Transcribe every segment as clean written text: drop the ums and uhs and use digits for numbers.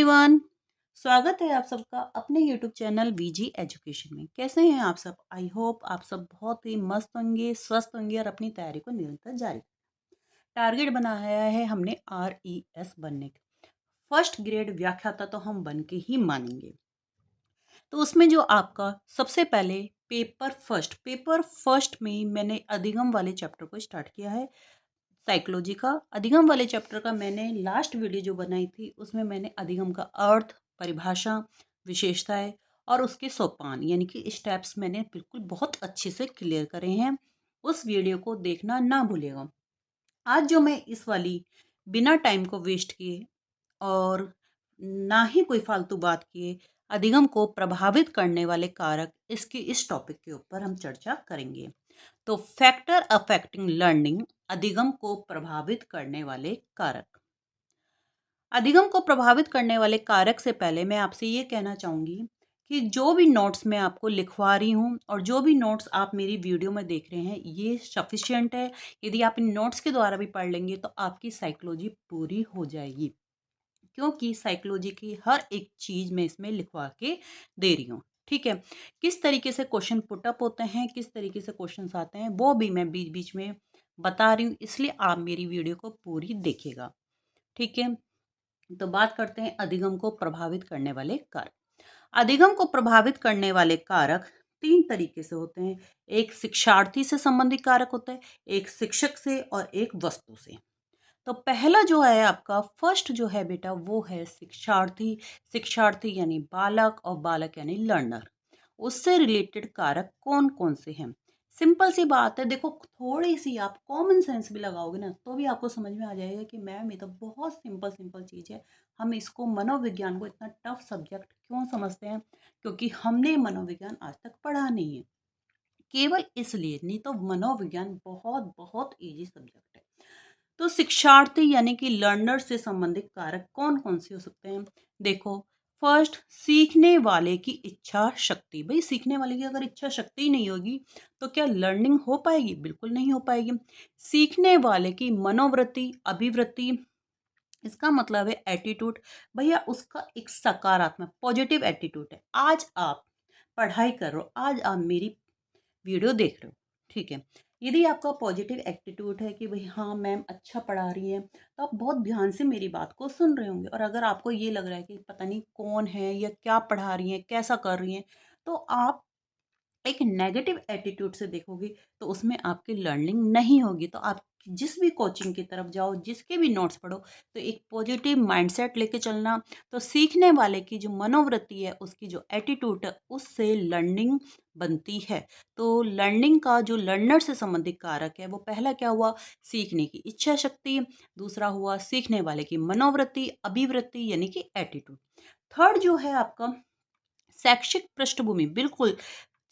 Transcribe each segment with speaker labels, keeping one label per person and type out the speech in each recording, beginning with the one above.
Speaker 1: Everyone. स्वागत है आप सबका अपने यूट्यूब चैनल वीजी एजुकेशन में। कैसे हैं आप सब? आई होप आप सब बहुत ही मस्त होंगे, स्वस्थ होंगे और अपनी तैयारी को निरंतर जारी। टारगेट बनाया है हमने RES बनने का। फर्स्ट ग्रेड व्याख्याता तो हम बन के ही मानेंगे। तो उसमें जो आपका सबसे पहले पेपर फर्स्ट में मैंने अधिगम वाले चैप्टर को स्टार्ट किया है। साइकोलॉजी का अधिगम वाले चैप्टर का मैंने लास्ट वीडियो जो बनाई थी उसमें मैंने अधिगम का अर्थ, परिभाषा, विशेषताएं और उसके सोपान यानी कि स्टेप्स मैंने बिल्कुल बहुत अच्छे से क्लियर करे हैं। उस वीडियो को देखना ना भूलिएगा। आज जो मैं इस वाली बिना टाइम को वेस्ट किए और ना ही कोई फालतू बात किए अधिगम को प्रभावित करने वाले कारक इसके इस टॉपिक के ऊपर हम चर्चा करेंगे। तो फैक्टर अफेक्टिंग लर्निंग, अधिगम को प्रभावित करने वाले कारक। अधिगम को प्रभावित करने वाले कारक से पहले मैं आपसे ये कहना चाहूंगी कि जो भी नोट्स मैं आपको लिखवा रही हूँ और जो भी नोट्स आप मेरी वीडियो में देख रहे हैं ये सफिशिएंट है। यदि आप इन नोट्स के द्वारा भी पढ़ लेंगे तो आपकी साइकोलॉजी पूरी हो जाएगी, क्योंकि साइकोलॉजी की हर एक चीज मैं इसमें लिखवा के दे रही हूँ। ठीक है, किस तरीके से क्वेश्चन पुटअप होते हैं, किस तरीके से क्वेश्चन आते हैं, वो भी मैं बीच बीच में बता रही हूँ, इसलिए आप मेरी वीडियो को पूरी देखिएगा। ठीक है, तो बात करते हैं अधिगम को प्रभावित करने वाले कारक। अधिगम को प्रभावित करने वाले कारक तीन तरीके से होते हैं। एक शिक्षार्थी से संबंधित कारक होता है, एक शिक्षक से और एक वस्तु से। तो पहला जो है आपका फर्स्ट जो है बेटा वो है शिक्षार्थी। शिक्षार्थी यानी बालक और बालक यानी लर्नर। उससे रिलेटेड कारक कौन कौन से हैं? सिंपल सी बात है, देखो थोड़ी सी आप कॉमन सेंस भी लगाओगे ना तो भी आपको समझ में आ जाएगा कि मैम ये तो बहुत सिंपल सिंपल चीज़ है। हम इसको मनोविज्ञान को इतना टफ सब्जेक्ट क्यों समझते हैं? क्योंकि हमने मनोविज्ञान आज तक पढ़ा नहीं है। केवल इसलिए, नहीं तो मनोविज्ञान बहुत बहुत इजी सब्जेक्ट है। तो शिक्षार्थी यानी कि लर्नर से संबंधित कारक कौन कौन से हो सकते हैं? देखो, फर्स्ट सीखने वाले की इच्छा शक्ति। भाई सीखने वाले की अगर इच्छा शक्ति ही नहीं होगी तो क्या लर्निंग हो पाएगी? बिल्कुल नहीं हो पाएगी। सीखने वाले की मनोवृत्ति, अभिवृत्ति, इसका मतलब है एटीट्यूड। भैया उसका एक सकारात्मक पॉजिटिव एटीट्यूड है। आज आप पढ़ाई कर रहे हो, आज आप मेरी वीडियो देख रहे हो, ठीक है। यदि आपका पॉजिटिव एटीट्यूड है कि भाई हाँ मैम अच्छा पढ़ा रही हैं, तो आप बहुत ध्यान से मेरी बात को सुन रहे होंगे। और अगर आपको ये लग रहा है कि पता नहीं कौन है या क्या पढ़ा रही हैं, कैसा कर रही हैं, तो आप एक नेगेटिव एटीट्यूड से देखोगे तो उसमें आपकी लर्निंग नहीं होगी। तो आप जिस भी कोचिंग की तरफ जाओ, जिसके भी नोट्स पढ़ो, तो एक पॉजिटिव माइंडसेट लेके चलना। तो सीखने वाले की जो मनोवृत्ति है, उसकी जो एटीट्यूड है, उससे लर्निंग बनती है। तो लर्निंग का जो लर्नर से संबंधित कारक है वो पहला क्या हुआ? सीखने की इच्छा शक्ति। दूसरा हुआ सीखने वाले की मनोवृत्ति, अभिवृत्ति यानी कि एटीट्यूड। थर्ड जो है आपका शैक्षिक पृष्ठभूमि। बिल्कुल,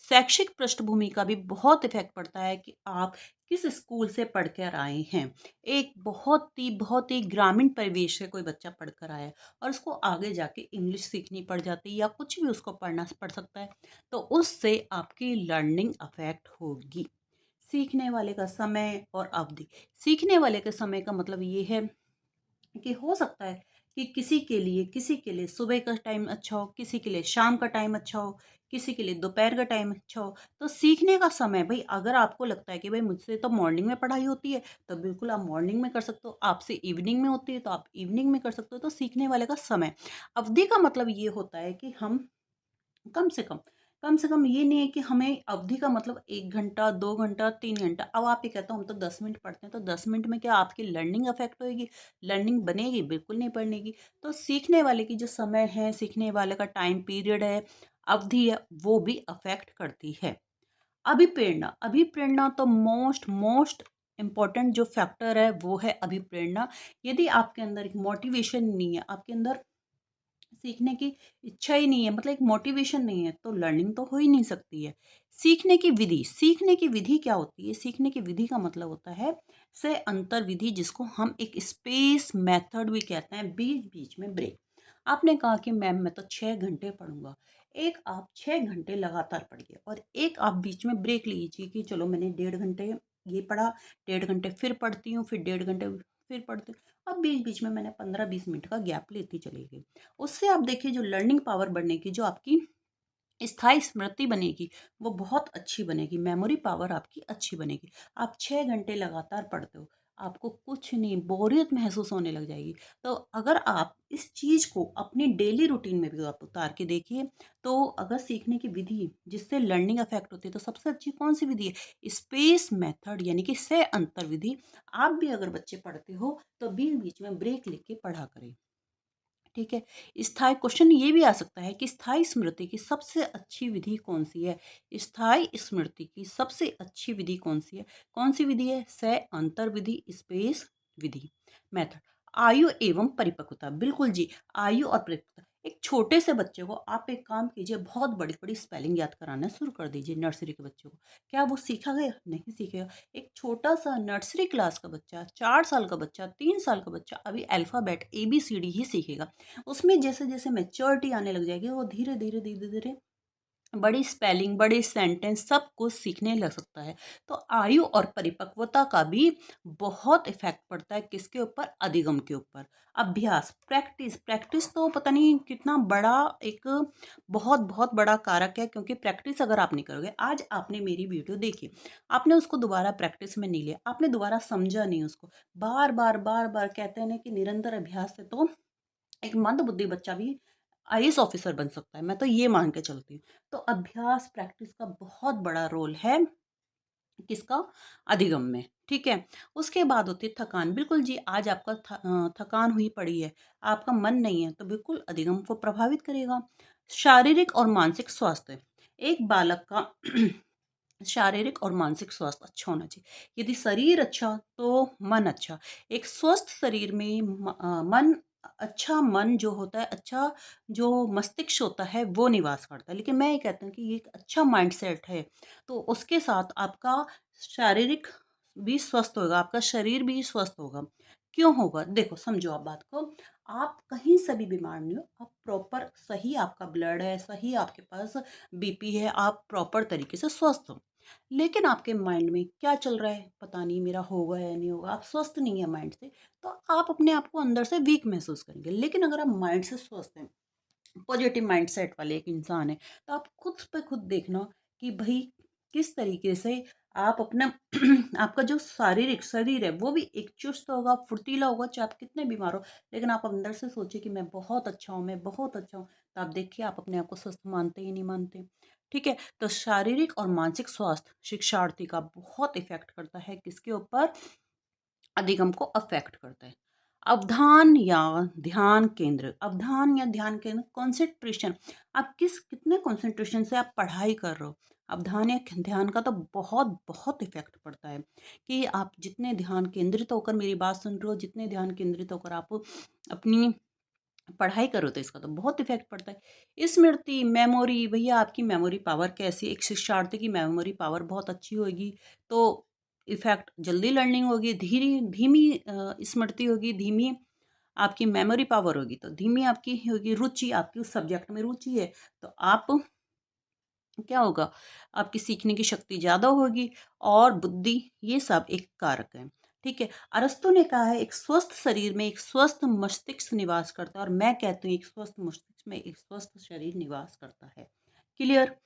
Speaker 1: शैक्षिक पृष्ठभूमि का भी बहुत इफेक्ट पड़ता है कि आप किस स्कूल से पढ़कर आए हैं। एक बहुत ही ग्रामीण परिवेश से कोई बच्चा पढ़कर आया है और उसको आगे जाके इंग्लिश सीखनी पड़ जाती है या कुछ भी उसको पढ़ना पड़ सकता है, तो उससे आपकी लर्निंग अफेक्ट होगी। सीखने वाले का समय और अवधि। सीखने वाले के समय का मतलब ये है कि हो सकता है कि किसी के लिए सुबह का टाइम अच्छा हो, किसी के लिए शाम का टाइम अच्छा हो, किसी के लिए दोपहर का टाइम अच्छा हो। तो सीखने का समय, भाई अगर आपको लगता है कि भाई मुझसे तो मॉर्निंग में पढ़ाई होती है, तो बिल्कुल आप मॉर्निंग में कर सकते हो। आपसे इवनिंग में होती है तो आप इवनिंग में कर सकते हो। तो सीखने वाले का समय। अवधि का मतलब ये होता है कि हम कम से कम कम से कम ये नहीं है कि हमें अवधि का मतलब 1 घंटा, 2 घंटा, 3 घंटा। अब आप ये कहते हो हम तो 10 मिनट पढ़ते हैं, तो 10 मिनट में क्या आपकी लर्निंग अफेक्ट होएगी? लर्निंग बनेगी? बिल्कुल नहीं बनेगी। तो सीखने वाले की जो समय है, सीखने वाले का टाइम पीरियड है, अवधि है, वो भी अफेक्ट करती है। अभिप्रेरणा। अभिप्रेरणा तो मोस्ट मोस्ट इम्पॉर्टेंट जो फैक्टर है वो है अभिप्रेरणा। यदि आपके अंदर एक मोटिवेशन नहीं है, आपके अंदर सीखने की इच्छा ही नहीं है, मतलब एक मोटिवेशन नहीं है, तो लर्निंग तो हो ही नहीं सकती है। सीखने की विधि। सीखने की विधि क्या होती है? सीखने की विधि का मतलब होता है से अंतर विधि, जिसको हम एक स्पेस मेथड भी कहते हैं, बीच बीच में ब्रेक। आपने कहा कि मैम मैं तो 6 घंटे पढ़ूंगा। एक आप 6 घंटे लगातार पढ़िए और एक आप बीच में ब्रेक लीजिए कि चलो मैंने 1.5 घंटे ये पढ़ा, 1.5 घंटे फिर पढ़ती हूँ, फिर 1.5 घंटे फिर पढ़ते हो। अब बीच बीच में मैंने 15-20 मिनट का गैप लेती चली गई। उससे आप देखिए जो लर्निंग पावर बढ़ने की, जो आपकी स्थायी स्मृति बनेगी, वो बहुत अच्छी बनेगी, मेमोरी पावर आपकी अच्छी बनेगी। आप 6 घंटे लगातार पढ़ते हो, आपको कुछ नहीं, बोरियत महसूस होने लग जाएगी। तो अगर आप इस चीज़ को अपनी डेली रूटीन में भी आप उतार के देखिए, तो अगर सीखने की विधि जिससे लर्निंग अफेक्ट होती है, तो सबसे अच्छी कौन-सी विधि है? स्पेस मेथड, यानी कि सह अंतर विधि। आप भी अगर बच्चे पढ़ते हो, तो बीच-बीच में ब्रेक लेके पढ़ा करें। ठीक है। स्थायी क्वेश्चन ये भी आ सकता है कि स्थायी स्मृति की सबसे अच्छी विधि कौन सी है? स्थायी स्मृति की सबसे अच्छी विधि कौन सी है? कौन सी विधि है? सह अंतर विधि, स्पेस विधि, मेथड। आयु एवं परिपक्वता, बिल्कुल जी। आयु और परिपक्वता, एक छोटे से बच्चे को आप एक काम कीजिए, बहुत बड़ी बड़ी स्पेलिंग याद कराना शुरू कर दीजिए नर्सरी के बच्चों को। क्या वो सीखा गया? नहीं सीखेगा। एक छोटा सा नर्सरी क्लास का बच्चा, 4 साल का बच्चा, 3 साल का बच्चा अभी अल्फाबेट ABCD ही सीखेगा। उसमें जैसे-जैसे मैच्योरिटी आने लग जाएगी, वो धीरे-धीरे, धीरे-धीरे बड़ी स्पेलिंग, बड़े सेंटेंस सब कुछ सीखने लग सकता है। तो आयु और परिपक्वता का भी बहुत इफ़ेक्ट पड़ता है किसके ऊपर? अधिगम के ऊपर। अभ्यास, प्रैक्टिस, प्रैक्टिस तो पता नहीं कितना बड़ा एक बहुत-बहुत बड़ा कारक है, क्योंकि प्रैक्टिस अगर आप नहीं करोगे, आज आपने मेरी वीडियो देखी, आपने उसको दोबारा प्रैक्टिस में नहीं लिया, आपने दोबारा समझा नहीं उसको, बार-बार, बार-बार कहते हैं ना कि निरंतर अभ्यास से तो एक मंदबुद्धि बच्चा भी आईएएस ऑफिसर बन सकता है, मैं तो ये मान के चलती हूँ। तो अभ्यास, प्रैक्टिस का बहुत बड़ा रोल है किसका? अधिगम में, ठीक है? उसके बाद होती है थकान। बिल्कुल जी, आज आपका थकान हुई पड़ी है, आपका मन नहीं है, तो बिल्कुल अधिगम को प्रभावित करेगा। शारीरिक और मानसिक स्वास्थ्य, एक बालक का शारीरिक और मानसिक स्वास्थ्य अच्छा होना चाहिए। यदि शरीर अच्छा, तो मन अच्छा। एक स्वस्थ शरीर में मन अच्छा, मन जो होता है, अच्छा जो मस्तिष्क होता है, वो निवास करता है। लेकिन मैं ये कहती हूँ कि ये एक अच्छा माइंडसेट है, तो उसके साथ आपका शारीरिक भी स्वस्थ होगा, आपका शरीर भी स्वस्थ होगा। क्यों होगा? देखो, समझो आप बात को, आप कहीं से भी बीमार नहीं हो, आप प्रॉपर सही आपका ब्लड है, सही आपके पास बीपी है, आप प्रॉपर तरीके से स्वस्थ हो। लेकिन आपके माइंड में क्या चल रहा है? पता नहीं मेरा होगा या नहीं होगा, आप स्वस्थ नहीं है माइंड से, तो आप अपने आप को अंदर से वीक महसूस करेंगे। लेकिन अगर आप माइंड से स्वस्थ हैं, पॉजिटिव माइंडसेट वाले एक इंसान है, तो आप खुद पे खुद देखना कि भाई किस तरीके से आप अपना आपका जो शारीरिक शरीर है वो भी एक चुस्त होगा, फुर्तीला होगा, चाहे आप कितने बीमार हो। लेकिन आप अंदर से सोचिए कि मैं बहुत अच्छा हूँ, मैं बहुत अच्छा हूँ, तो आप देखिए आप अपने आप को स्वस्थ मानते ही नहीं मानते। ठीक है। तो शारीरिक और मानसिक स्वास्थ्य शिक्षार्थी का बहुत इफेक्ट करता है किसके ऊपर? अधिगम को अफेक्ट करता है। अवधान या ध्यान केंद्र, अवधान या ध्यान केंद्र, कंसंट्रेशन, आप किस कितने कंसंट्रेशन से आप पढ़ाई कर रहे हो। अवधान या ध्यान का तो बहुत बहुत इफेक्ट पड़ता है कि आप जितने ध्यान केंद्रित होकर मेरी बात सुन रहे हो, जितने ध्यान केंद्रित होकर आप अपनी पढ़ाई करो, तो इसका तो बहुत इफेक्ट पड़ता है। स्मृति, मेमोरी, भैया आपकी मेमोरी पावर कैसी? एक शिक्षार्थी की मेमोरी पावर बहुत अच्छी होगी, तो इफेक्ट जल्दी लर्निंग होगी, धीरे धीमी स्मृति होगी, धीमी आपकी मेमोरी पावर होगी, तो धीमी आपकी होगी रुचि, आपकी उस सब्जेक्ट में रुचि है, तो आप क्या होगा? आपकी सीखने की शक्ति ज़्यादा होगी, और बुद्धि, ये सब एक कारक है। ठीक है। अरस्तू ने कहा है एक स्वस्थ शरीर में एक स्वस्थ मस्तिष्क निवास करता है, और मैं कहती हूँ एक स्वस्थ मस्तिष्क में एक स्वस्थ शरीर निवास करता है। क्लियर?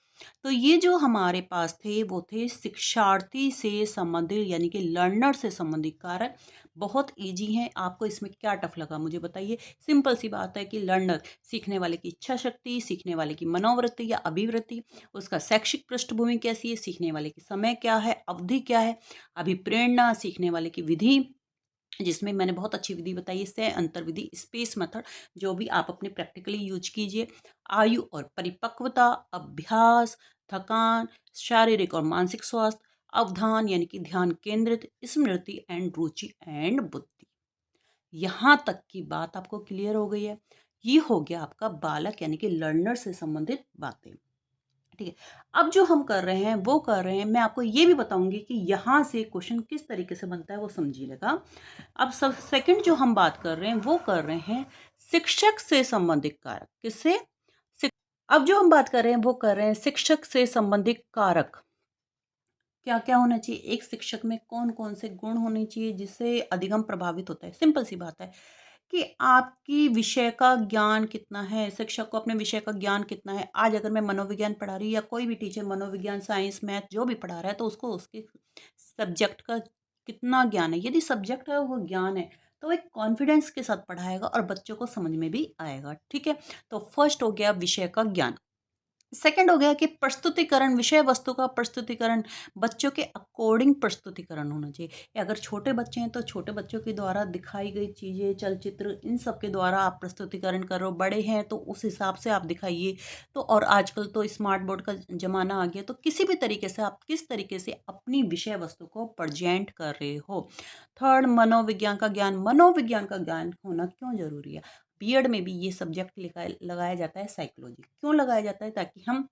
Speaker 1: तो ये जो हमारे पास थे वो थे शिक्षार्थी से संबंधित, यानी कि लर्नर से संबंधित कारक। बहुत इजी हैं, आपको इसमें क्या टफ लगा मुझे बताइए। सिंपल सी बात है कि लर्नर, सीखने वाले की इच्छा शक्ति, सीखने वाले की मनोवृत्ति या अभिवृत्ति, उसका शैक्षिक पृष्ठभूमि कैसी है, सीखने वाले की समय क्या है, अवधि क्या है, अभिप्रेरणा, सीखने वाले की विधि, जिसमें मैंने बहुत अच्छी विधि बताई है, सह अंतर विधि, स्पेस मेथड, जो भी आप अपने प्रैक्टिकली यूज कीजिए। आयु और परिपक्वता, अभ्यास, थकान, शारीरिक और मानसिक स्वास्थ्य, अवधान यानी कि ध्यान केंद्रित, स्मृति एंड रुचि एंड बुद्धि। यहाँ तक की बात आपको क्लियर हो गई है। ये हो गया आपका बालक यानी कि लर्नर से संबंधित बातें। ठीक है। अब जो हम कर रहे हैं वो कर रहे हैं, मैं आपको ये भी बताऊंगी कि यहाँ से क्वेश्चन किस तरीके से बनता है, वो समझिएगा। अब सब सेकंड जो हम बात कर रहे हैं वो कर रहे हैं शिक्षक से संबंधित कारक। किससे? अब जो हम बात कर रहे हैं वो कर रहे हैं शिक्षक से संबंधित कारक। क्या क्या होना चाहिए, एक शिक्षक में कौन कौन से गुण होने चाहिए जिससे अधिगम प्रभावित होता है। सिंपल सी बात है कि आपकी विषय का ज्ञान कितना है, शिक्षक को अपने विषय का ज्ञान कितना है। आज अगर मैं मनोविज्ञान पढ़ा रही हूँ या कोई भी टीचर मनोविज्ञान, साइंस, मैथ जो भी पढ़ा रहा है, तो उसको उसके सब्जेक्ट का कितना ज्ञान है। यदि सब्जेक्ट है वो ज्ञान है, तो एक कॉन्फिडेंस के साथ पढ़ाएगा और बच्चों को समझ में भी आएगा। ठीक है, तो फर्स्ट हो गया विषय का ज्ञान। सेकंड हो गया कि प्रस्तुतिकरण, विषय वस्तु का प्रस्तुतिकरण, बच्चों के अकॉर्डिंग प्रस्तुतिकरण होना चाहिए। अगर छोटे बच्चे हैं तो छोटे बच्चों के द्वारा दिखाई गई चीज़ें, चलचित्र, इन सब के द्वारा आप प्रस्तुतिकरण करो। बड़े हैं तो उस हिसाब से आप दिखाइए। तो और आजकल तो स्मार्ट बोर्ड का ज़माना आ गया, तो किसी भी तरीके से आप किस तरीके से अपनी विषय वस्तु को प्रेजेंट कर रहे हो। थर्ड, मनोविज्ञान का ज्ञान। मनोविज्ञान का ज्ञान होना क्यों ज़रूरी है? बीएड में भी ये सब्जेक्ट लगाया जाता है साइकोलॉजी। क्यों लगाया जाता है? ताकि हम,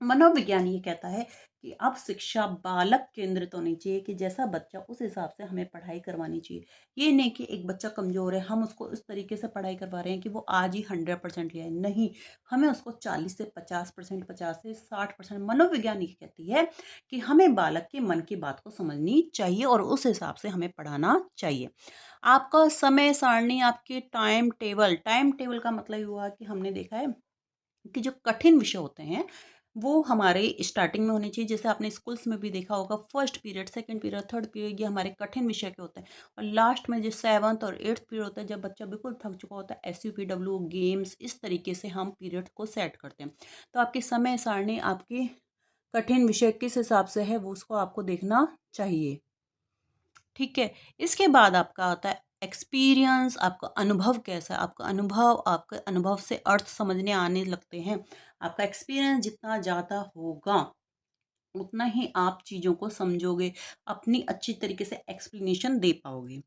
Speaker 1: मनोविज्ञान ये कहता है कि अब शिक्षा बालक केंद्रित होनी चाहिए, कि जैसा बच्चा उस हिसाब से हमें पढ़ाई करवानी चाहिए। ये नहीं कि एक बच्चा कमज़ोर है, हम उसको इस तरीके से पढ़ाई करवा रहे हैं कि वो आज ही 100% ले आए। नहीं, हमें उसको 40 से 50%, 50 से 60%, मनोविज्ञान ये कहती है कि हमें बालक के मन की बात को समझनी चाहिए और उस हिसाब से हमें पढ़ाना चाहिए। आपका समय सारणी, आपकी टाइम टेबल का मतलब ये हुआ कि हमने देखा है कि जो कठिन विषय होते हैं वो हमारे स्टार्टिंग में होने चाहिए। जैसे आपने स्कूल्स में भी देखा होगा, first period, second period, third period, ये हमारे कठिन विषय के होते हैं। और लास्ट में जो सेवन्थ और एट्थ पीरियड होता है, जब बच्चा बिल्कुल थक चुका होता है, SUPW, गेम्स, इस तरीके से हम पीरियड को सेट करते हैं। तो आपकी समय सारणी, आपकी कठिन विषय किस हिसाब से है वो उसको आपको देखना चाहिए। ठीक है, इसके बाद आपका आता है एक्सपीरियंस। आपका अनुभव कैसा है, आपका अनुभव, आपके अनुभव से अर्थ समझने आने लगते हैं। आपका एक्सपीरियंस जितना ज़्यादा होगा उतना ही आप चीज़ों को समझोगे, अपनी अच्छी तरीके से एक्सप्लेनेशन दे पाओगे।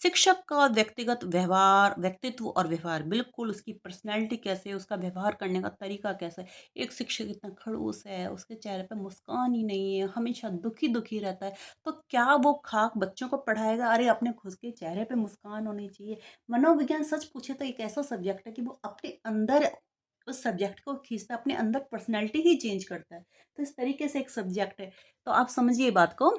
Speaker 1: शिक्षक का व्यक्तिगत व्यवहार, व्यक्तित्व और व्यवहार, बिल्कुल उसकी पर्सनैलिटी कैसे है, उसका व्यवहार करने का तरीका कैसा है। एक शिक्षक इतना खड़ूस है, उसके चेहरे पे मुस्कान ही नहीं है, हमेशा दुखी-दुखी रहता है, तो क्या वो खाक बच्चों को पढ़ाएगा? अरे अपने खुद के चेहरे पे मुस्कान होनी चाहिए। मनोविज्ञान सच पूछे तो एक ऐसा सब्जेक्ट है कि वो अपने अंदर उस सब्जेक्ट को खींचता है, अपने अंदर पर्सनैलिटी ही चेंज करता है। तो इस तरीके से एक सब्जेक्ट है। तो आप समझिए बात को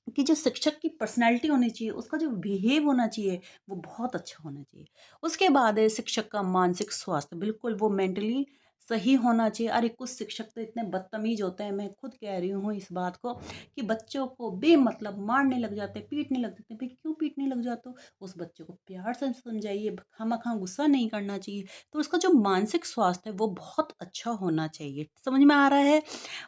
Speaker 1: कि जो शिक्षक की पर्सनैलिटी होनी चाहिए, उसका जो बिहेव होना चाहिए, वो बहुत अच्छा होना चाहिए। उसके बाद है शिक्षक का मानसिक स्वास्थ्य, बिल्कुल वो मेंटली सही होना चाहिए। अरे कुछ शिक्षक तो इतने बदतमीज़ होते हैं, मैं खुद कह रही हूँ इस बात को, कि बच्चों को बेमतलब मारने लग जाते हैं, पीटने लग जाते हैं। भाई क्यों पीटने लग जाते हो? उस बच्चे को प्यार से समझाइए, खामखा गुस्सा नहीं करना चाहिए। तो उसका जो मानसिक स्वास्थ्य है वो बहुत अच्छा होना चाहिए। समझ में आ रहा है?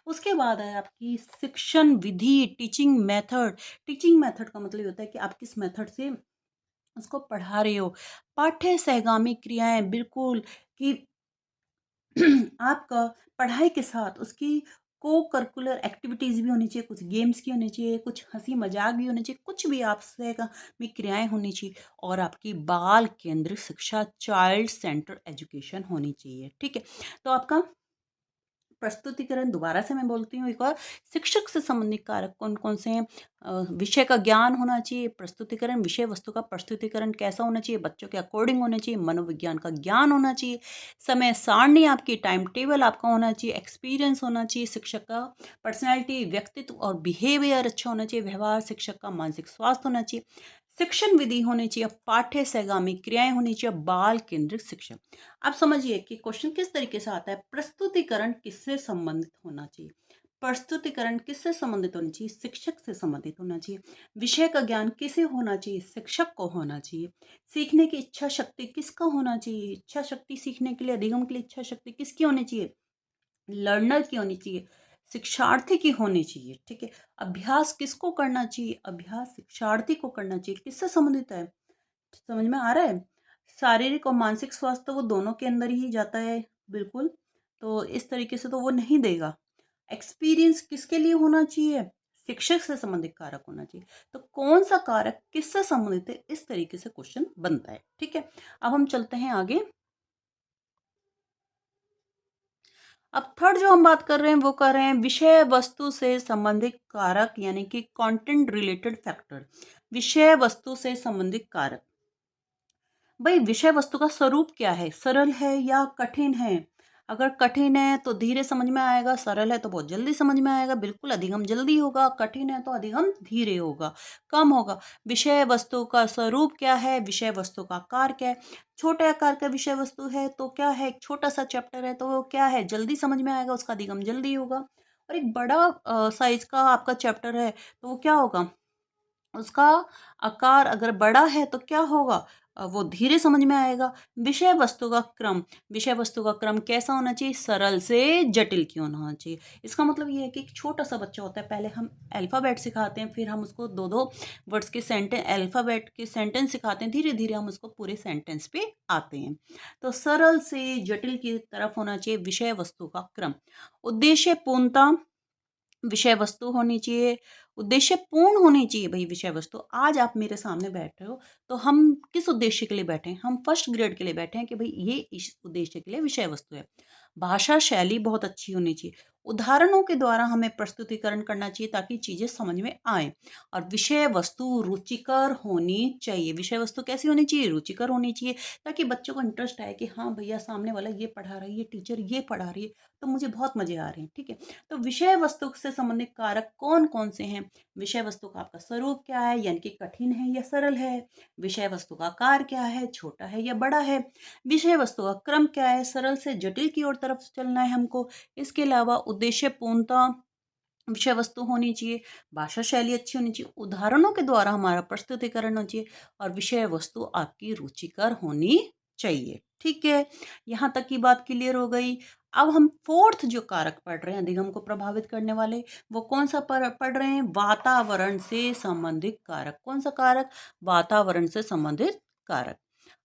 Speaker 1: उसके बाद है आपकी शिक्षण विधि, टीचिंग मेथड का मतलब ये होता है कि आप किस मेथड से उसको पढ़ा रहे हो। पाठ्य सहगामी क्रियाएं, बिल्कुल, कि आपका पढ़ाई के साथ उसकी को करिकुलर एक्टिविटीज़ भी होनी चाहिए, कुछ गेम्स की होनी चाहिए, कुछ हंसी मजाक भी होनी चाहिए, कुछ भी आपसे का में क्रियाएं होनी चाहिए। और आपकी बाल केंद्रित शिक्षा, चाइल्ड सेंटर एजुकेशन होनी चाहिए। ठीक है, तो आपका प्रस्तुतिकरण, दोबारा से मैं बोलती हूँ एक और, शिक्षक से संबंधित कारक कौन कौन से हैं? विषय का ज्ञान होना चाहिए, प्रस्तुतिकरण, विषय वस्तु का प्रस्तुतिकरण कैसा होना चाहिए, बच्चों के अकॉर्डिंग होना चाहिए, मनोविज्ञान का ज्ञान होना चाहिए, समय सारणी आपकी, टाइम टेबल आपका होना चाहिए, एक्सपीरियंस होना चाहिए, शिक्षक का पर्सनैलिटी, व्यक्तित्व और बिहेवियर अच्छा होना चाहिए, व्यवहार, शिक्षक का मानसिक स्वास्थ्य होना चाहिए, शिक्षण विधि होनी चाहिए, पाठ्य सहगामी क्रियाएं होनी चाहिए, बाल केंद्रित शिक्षा। आप समझिए कि क्वेश्चन किस तरीके से आता है। प्रस्तुतिकरण किससे संबंधित होना चाहिए? प्रस्तुतिकरण किससे संबंधित होनी चाहिए? शिक्षक से संबंधित होना चाहिए। विषय का ज्ञान किसे होना चाहिए? शिक्षक को होना चाहिए। सीखने की इच्छा शक्ति किसका होना चाहिए? इच्छा शक्ति सीखने के लिए, अधिगम के लिए इच्छा शक्ति किसकी होनी चाहिए? लर्नर की होनी चाहिए, शिक्षार्थी की होनी चाहिए। ठीक है, अभ्यास किसको करना चाहिए? अभ्यास शिक्षार्थी को करना चाहिए। किससे संबंधित है? समझ में आ रहा है? शारीरिक और मानसिक स्वास्थ्य तो वो दोनों के अंदर ही जाता है, बिल्कुल। तो इस तरीके से तो वो नहीं देगा। एक्सपीरियंस किसके लिए होना चाहिए? शिक्षक से संबंधित कारक होना चाहिए। तो कौन सा कारक किससे संबंधित है, इस तरीके से क्वेश्चन बनता है। ठीक है, अब हम चलते हैं आगे। अब थर्ड जो हम बात कर रहे हैं वो कर रहे हैं विषय वस्तु से संबंधित कारक, यानी कि कंटेंट रिलेटेड फैक्टर। विषय वस्तु से संबंधित कारक, भाई विषय वस्तु का स्वरूप क्या है, सरल है या कठिन है? अगर कठिन है तो धीरे समझ में आएगा, सरल है तो बहुत जल्दी समझ में आएगा। बिल्कुल अधिगम जल्दी होगा, कठिन है तो अधिगम धीरे होगा, कम होगा। विषय वस्तु का स्वरूप क्या है, विषय वस्तु का आकार क्या है। छोटे आकार का विषय वस्तु है तो क्या है, एक छोटा सा चैप्टर है तो वो क्या है, जल्दी समझ में आएगा, उसका अधिगम जल्दी होगा। और एक बड़ा साइज का आपका चैप्टर है तो वो क्या होगा, उसका आकार अगर बड़ा है तो क्या होगा, वो धीरे समझ में आएगा। विषय वस्तु का क्रम, विषय वस्तु का क्रम कैसा होना चाहिए, सरल से जटिल क्यों ना होना चाहिए। इसका मतलब ये है कि एक छोटा सा बच्चा होता है, पहले हम अल्फ़ाबेट सिखाते हैं, फिर हम उसको दो दो वर्ड्स के सेंटेंस, अल्फ़ाबेट के सेंटेंस सिखाते हैं, धीरे धीरे हम उसको पूरे सेंटेंस पे आते हैं। तो सरल से जटिल की तरफ होना चाहिए विषय वस्तु का क्रम। उद्देश्य पूर्णता विषय वस्तु होनी चाहिए, उद्देश्य पूर्ण होनी चाहिए भाई विषय वस्तु। आज आप मेरे सामने बैठे हो तो हम किस उद्देश्य के लिए बैठे हैं, हम फर्स्ट ग्रेड के लिए बैठे हैं कि भाई ये इस उद्देश्य के लिए विषय वस्तु है। भाषा शैली बहुत अच्छी होनी चाहिए, उदाहरणों के द्वारा हमें प्रस्तुतिकरण करना चाहिए ताकि चीज़ें समझ में आए। और विषय वस्तु रुचिकर होनी चाहिए, विषय वस्तु कैसी होनी चाहिए, रुचिकर होनी चाहिए, ताकि बच्चों को इंटरेस्ट आए कि हाँ भैया सामने वाला ये पढ़ा रही है, टीचर ये पढ़ा रही है, तो मुझे बहुत मज़े आ रहे हैं। ठीक है, तो विषय वस्तु से संबंधित कारक कौन कौन से हैं, विषय वस्तु का आपका स्वरूप क्या है, यानी कि कठिन है या सरल है, विषय वस्तु का आकार क्या है, छोटा है या बड़ा है, विषय वस्तु का क्रम क्या है, सरल से जटिल की ओर तरफ चलना है हमको। इसके अलावा उद्देश्य पूर्णता विषय वस्तु होनी चाहिए, भाषा शैली अच्छी होनी चाहिए, उदाहरणों के द्वारा हमारा प्रस्तुतिकरण होना चाहिए, और विषय वस्तु आपकी रुचिकर होनी चाहिए। ठीक है, यहाँ तक की बात क्लियर हो गई। अब हम फोर्थ जो कारक पढ़ रहे हैं अधिगम को प्रभावित करने वाले, वो कौन सा पढ़ रहे हैं, वातावरण से संबंधित कारक। कौन सा कारक, वातावरण से संबंधित कारक।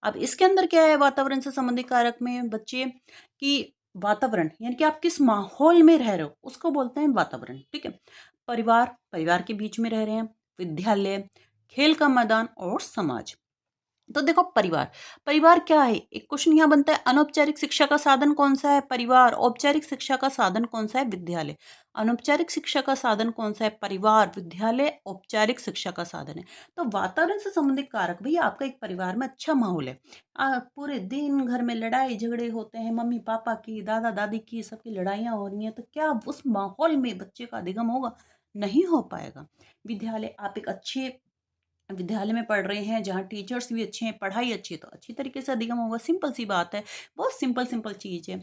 Speaker 1: अब इसके अंदर क्या है वातावरण से संबंधित कारक में बच्चे, कि वातावरण यानी कि आप किस माहौल में रह रहे हो उसको बोलते हैं वातावरण। ठीक है, परिवार, परिवार के बीच में रह रहे हैं, विद्यालय, खेल का मैदान और समाज। तो देखो परिवार, परिवार क्या है, एक क्वेश्चन यहाँ बनता है, अनौपचारिक शिक्षा का साधन कौन सा है, परिवार। औपचारिक शिक्षा का साधन कौन सा है, विद्यालय। अनौपचारिक शिक्षा का साधन कौन सा है, परिवार। विद्यालय औपचारिक शिक्षा का साधन है। तो वातावरण से संबंधित कारक, भैया आपका एक परिवार में अच्छा माहौल है, पूरे दिन घर में लड़ाई झगड़े होते हैं, मम्मी पापा की, दादा दादी की, सबकी लड़ाइयाँ हो रही हैं, तो क्या उस माहौल में बच्चे का अधिगम होगा, नहीं हो पाएगा। विद्यालय, आप एक अच्छे विद्यालय में पढ़ रहे हैं जहाँ टीचर्स भी अच्छे हैं, पढ़ाई अच्छी है, तो अच्छी तरीके से अधिगम होगा, सिंपल सी बात है, बहुत सिंपल सिंपल चीज़ है।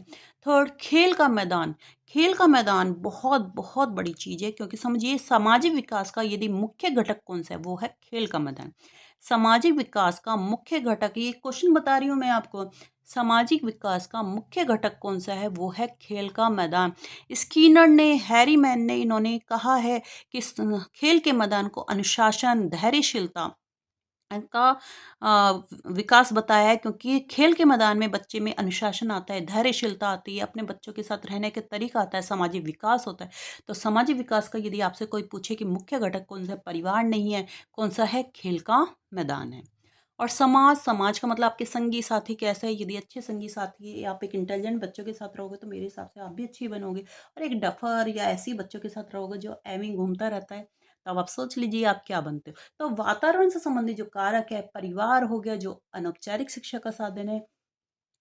Speaker 1: थर्ड, खेल का मैदान। खेल का मैदान बहुत बहुत बड़ी चीज़ है, क्योंकि समझिए सामाजिक विकास का यदि मुख्य घटक कौन सा है, वो है खेल का मैदान। सामाजिक विकास का मुख्य घटक, ये क्वेश्चन बता रही हूँ मैं आपको, सामाजिक विकास का मुख्य घटक कौन सा है, वो है खेल का मैदान। स्कीनर ने, हैरीमैन ने, इन्होंने कहा है कि खेल के मैदान को अनुशासन, धैर्यशीलता का विकास बताया है, क्योंकि खेल के मैदान में बच्चे में अनुशासन आता है, धैर्यशीलता आती है, अपने बच्चों के साथ रहने के तरीका आता है, सामाजिक विकास होता है। तो सामाजिक विकास का यदि आपसे कोई पूछे कि मुख्य घटक कौन सा है, परिवार नहीं है, कौन सा है, खेल का मैदान है। और समाज, समाज का मतलब आपके संगी साथी कैसे है, यदि अच्छे संगी साथी, आप एक इंटेलिजेंट बच्चों के साथ रहोगे तो मेरे हिसाब से आप भी अच्छी बनोगे। और एक डफर या ऐसी बच्चों के साथ रहोगे जो एवं घूमता रहता है, तो अब आप सोच लीजिए आप क्या बनते हो। तो वातावरण से संबंधित जो कारक है, परिवार हो गया जो अनौपचारिक शिक्षा का साधन है,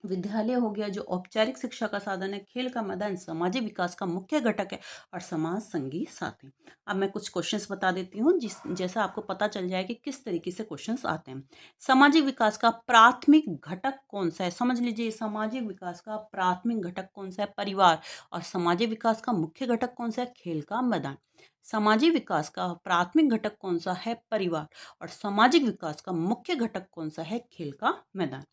Speaker 1: विद्यालय हो गया जो औपचारिक शिक्षा का साधन है, खेल का मैदान सामाजिक विकास का मुख्य घटक है, और समाज संगी साथी। अब मैं कुछ क्वेश्चंस बता देती हूँ जिस जैसा आपको पता चल जाए कि किस तरीके से क्वेश्चंस आते हैं। सामाजिक विकास का प्राथमिक घटक कौन सा है, समझ लीजिए सामाजिक विकास का प्राथमिक घटक कौन सा है, परिवार। और सामाजिक विकास का मुख्य घटक कौन सा है, खेल का मैदान। सामाजिक विकास का प्राथमिक घटक कौन सा है, परिवार। और सामाजिक विकास का मुख्य घटक कौन सा है, खेल का मैदान।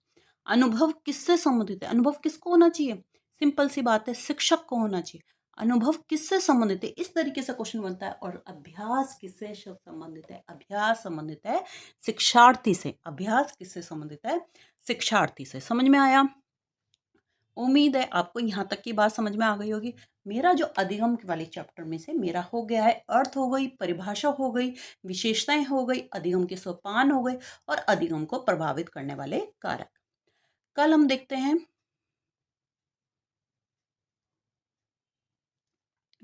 Speaker 1: अनुभव किससे संबंधित है, अनुभव किसको होना चाहिए, सिंपल सी बात है, शिक्षक को होना चाहिए। अनुभव किससे संबंधित है, इस तरीके से क्वेश्चन बनता है। और अभ्यास किससे संबंधित है, अभ्यास संबंधित है शिक्षार्थी से। अभ्यास किससे संबंधित है, शिक्षार्थी से। समझ में आया, उम्मीद है आपको यहाँ तक की बात समझ में आ गई होगी। मेरा जो अधिगम वाले चैप्टर में से मेरा हो गया है, अर्थ हो गई, परिभाषा हो गई, विशेषताएं हो गई, अधिगम के सोपान हो गए, और अधिगम को प्रभावित करने वाले कारक। कल हम देखते हैं,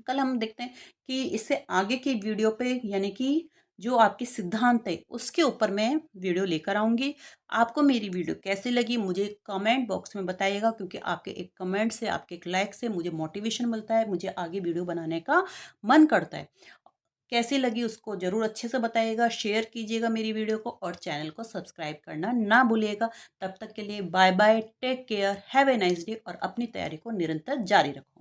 Speaker 1: कल हम देखते हैं कि इससे आगे की वीडियो पे, यानी कि जो आपके सिद्धांत है उसके ऊपर मैं वीडियो लेकर आऊँगी। आपको मेरी वीडियो कैसी लगी मुझे कमेंट बॉक्स में बताइएगा, क्योंकि आपके एक कमेंट से, आपके एक लाइक से मुझे मोटिवेशन मिलता है, मुझे आगे वीडियो बनाने का मन करता है। कैसी लगी उसको ज़रूर अच्छे से बताइएगा, शेयर कीजिएगा मेरी वीडियो को और चैनल को सब्सक्राइब करना ना भूलिएगा। तब तक के लिए bye bye, take care, have a nice day और अपनी तैयारी को निरंतर जारी रखो।